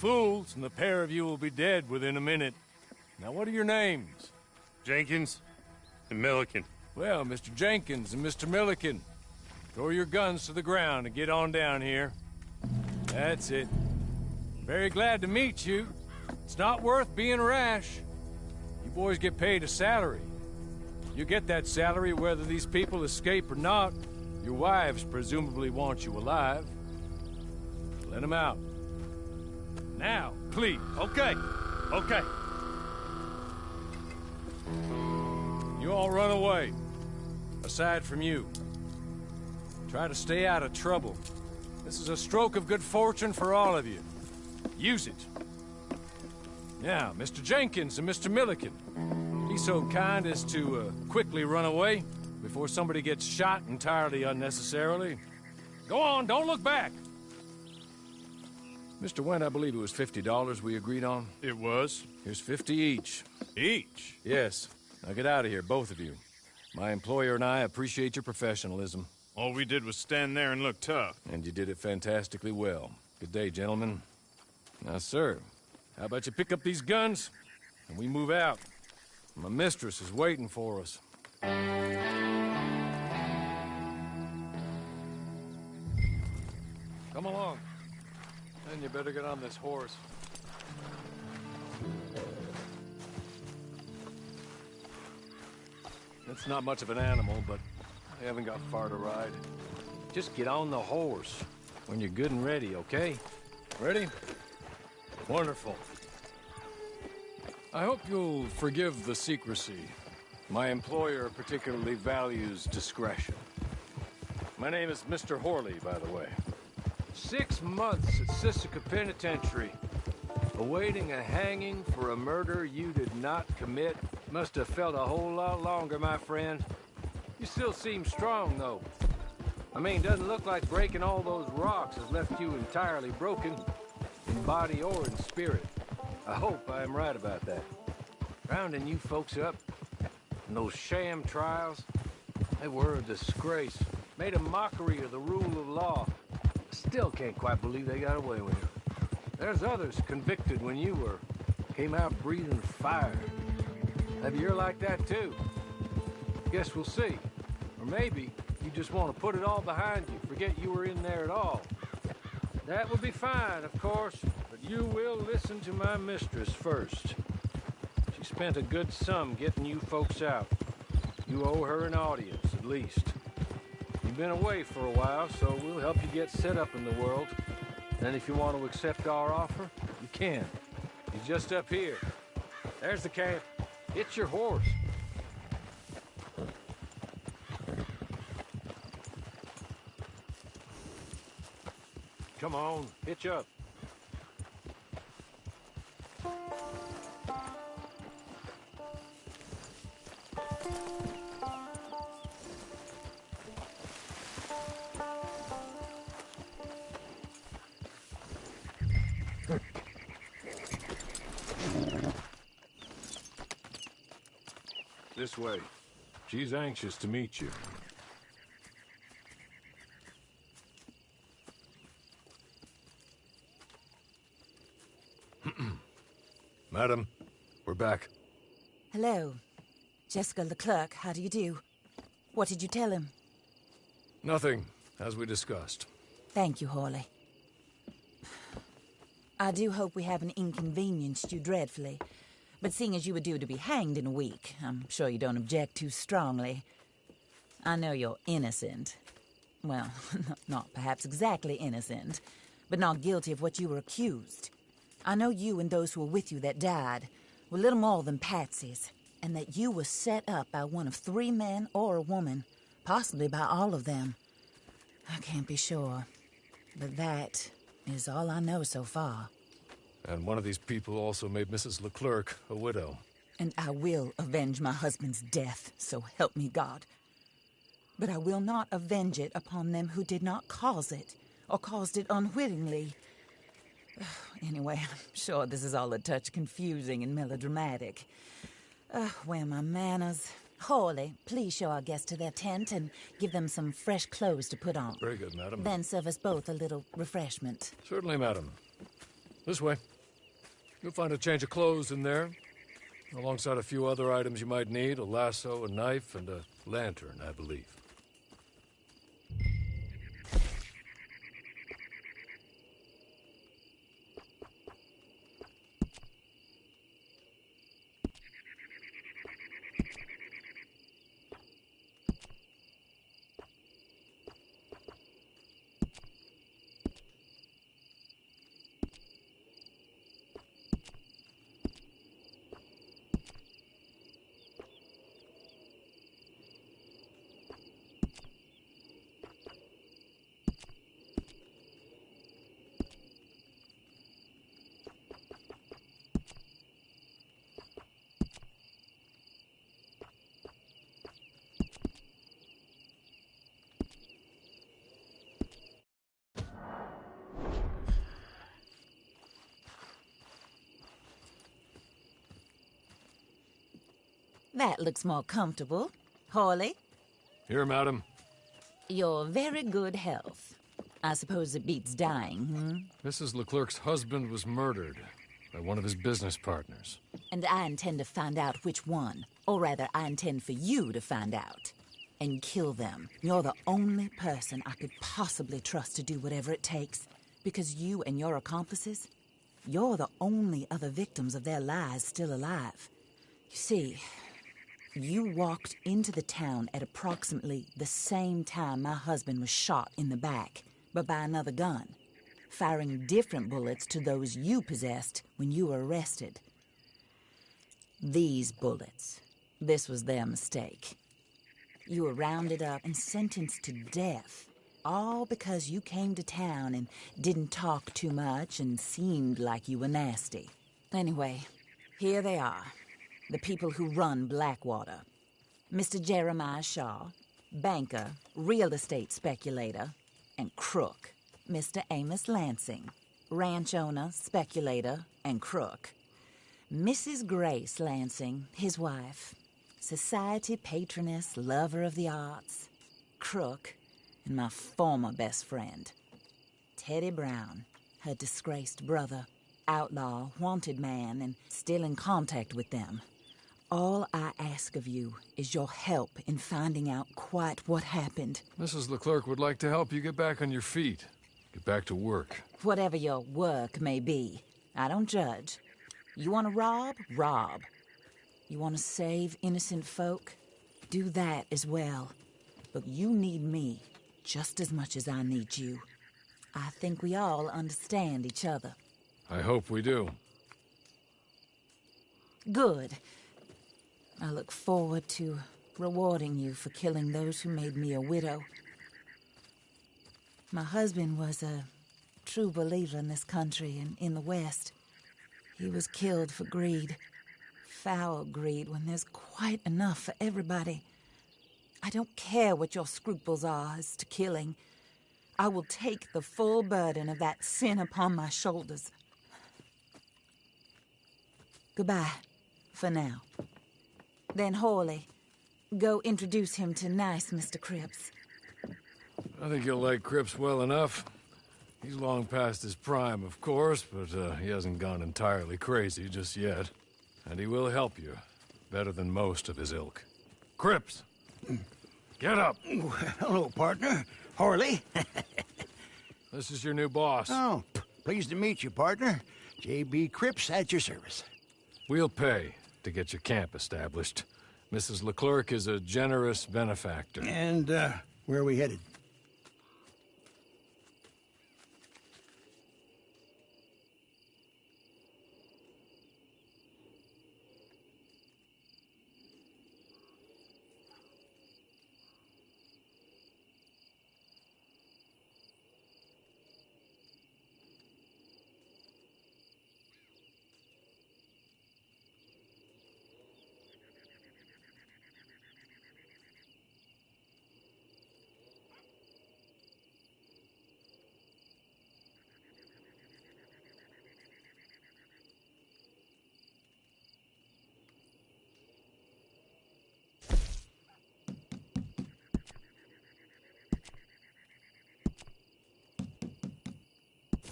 fools, and the pair of you will be dead within a minute. Now, what are your names? Jenkins and Milliken. Well, Mr. Jenkins and Mr. Milliken, throw your guns to the ground and get on down here. That's it. Very glad to meet you. It's not worth being rash. You boys get paid a salary. You get that salary whether these people escape or not. Your wives presumably want you alive. Let them out. Now, please. Okay. You all run away. Aside from you. Try to stay out of trouble. This is a stroke of good fortune for all of you. Use it. Now, Mr. Jenkins and Mr. Milliken, be so kind as to quickly run away before somebody gets shot entirely unnecessarily. Go on, don't look back. Mr. Wendt, I believe it was $50 we agreed on. It was. Here's 50 each. Each? Yes. Now get out of here, both of you. My employer and I appreciate your professionalism. All we did was stand there and look tough. And you did it fantastically well. Good day, gentlemen. Now, sir, how about you pick up these guns and we move out? My mistress is waiting for us. Come along. Then you better get on this horse. It's not much of an animal, but I haven't got far to ride. Just get on the horse when you're good and ready, okay? Ready? Wonderful. I hope you'll forgive the secrecy. My employer particularly values discretion. My name is Mr. Horley, by the way. 6 months at Sisika Penitentiary, awaiting a hanging for a murder you did not commit. Must have felt a whole lot longer, my friend. You still seem strong, though. I mean, doesn't look like breaking all those rocks has left you entirely broken, in body or in spirit. I hope I am right about that. Rounding you folks up, and those sham trials, they were a disgrace. Made a mockery of the rule of law. Still can't quite believe they got away with it. There's others convicted when you were. Came out breathing fire. Maybe you're like that too. Guess we'll see. Or maybe you just want to put it all behind you, forget you were in there at all. That would be fine, of course, but you will listen to my mistress first. She spent a good sum getting you folks out. You owe her an audience, at least. You've been away for a while, so we'll help you get set up in the world. Then if you want to accept our offer, you can. He's just up here. There's the camp. It's your horse. Come on, hitch up. This way. She's anxious to meet you. Madam, we're back. Hello. Jessica Leclerc, how do you do? What did you tell him? Nothing, as we discussed. Thank you, Horley. I do hope we haven't inconvenienced you dreadfully. But seeing as you were due to be hanged in a week, I'm sure you don't object too strongly. I know you're innocent. Well, not perhaps exactly innocent, but not guilty of what you were accused. I know you and those who were with you that died were little more than patsies, and that you were set up by one of 3 men or a woman, possibly by all of them. I can't be sure, but that is all I know so far. And one of these people also made Mrs. Leclerc a widow. And I will avenge my husband's death, so help me God. But I will not avenge it upon them who did not cause it, or caused it unwittingly. Anyway, I'm sure this is all a touch confusing and melodramatic. Where are my manners? Horley, please show our guests to their tent and give them some fresh clothes to put on. Very good, madam. Then serve us both a little refreshment. Certainly, madam. This way. You'll find a change of clothes in there, alongside a few other items you might need, a lasso, a knife, and a lantern, I believe. That looks more comfortable. Hawley, Here, madam. you're very good health. I suppose it beats dying, Mrs. Leclerc's husband was murdered by one of his business partners. And I intend to find out which one. Or rather, I intend for you to find out. And kill them. You're the only person I could possibly trust to do whatever it takes. Because you and your accomplices, you're the only other victims of their lies still alive. You see, you walked into the town at approximately the same time my husband was shot in the back, but by another gun, firing different bullets to those you possessed when you were arrested. These bullets, this was their mistake. You were rounded up and sentenced to death, all because you came to town and didn't talk too much and seemed like you were nasty. Anyway, here they are. The people who run Blackwater. Mr. Jeremiah Shaw, banker, real estate speculator, and crook. Mr. Amos Lansing, ranch owner, speculator, and crook. Mrs. Grace Lansing, his wife, society patroness, lover of the arts, crook, and my former best friend. Teddy Brown, her disgraced brother, outlaw, wanted man, and still in contact with them. All I ask of you is your help in finding out quite what happened. Mrs. Leclerc would like to help you get back on your feet. Get back to work. Whatever your work may be, I don't judge. You want to rob? Rob. You want to save innocent folk? Do that as well. But you need me just as much as I need you. I think we all understand each other. I hope we do. Good. I look forward to rewarding you for killing those who made me a widow. My husband was a true believer in this country and in the West. He was killed for greed. Foul greed when there's quite enough for everybody. I don't care what your scruples are as to killing. I will take the full burden of that sin upon my shoulders. Goodbye, for now. Then Hawley, go introduce him to nice Mr. Cripps. I think you'll like Cripps well enough. He's long past his prime, of course, but he hasn't gone entirely crazy just yet. And he will help you, better than most of his ilk. Cripps! Get up! Hello, partner. Harley. This is your new boss. Oh, pleased to meet you, partner. J.B. Cripps at your service. We'll pay to get your camp established. Mrs. Leclerc is a generous benefactor. And, where are we headed?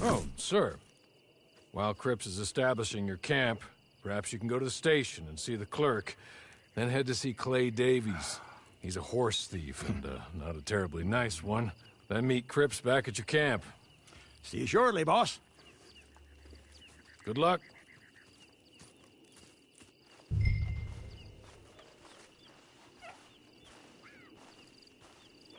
Oh, sir. While Cripps is establishing your camp, perhaps you can go to the station and see the clerk, then head to see Clay Davies. He's a horse thief, and not a terribly nice one. Then meet Cripps back at your camp. See you shortly, boss. Good luck.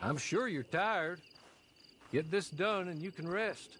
I'm sure you're tired. Get this done and you can rest.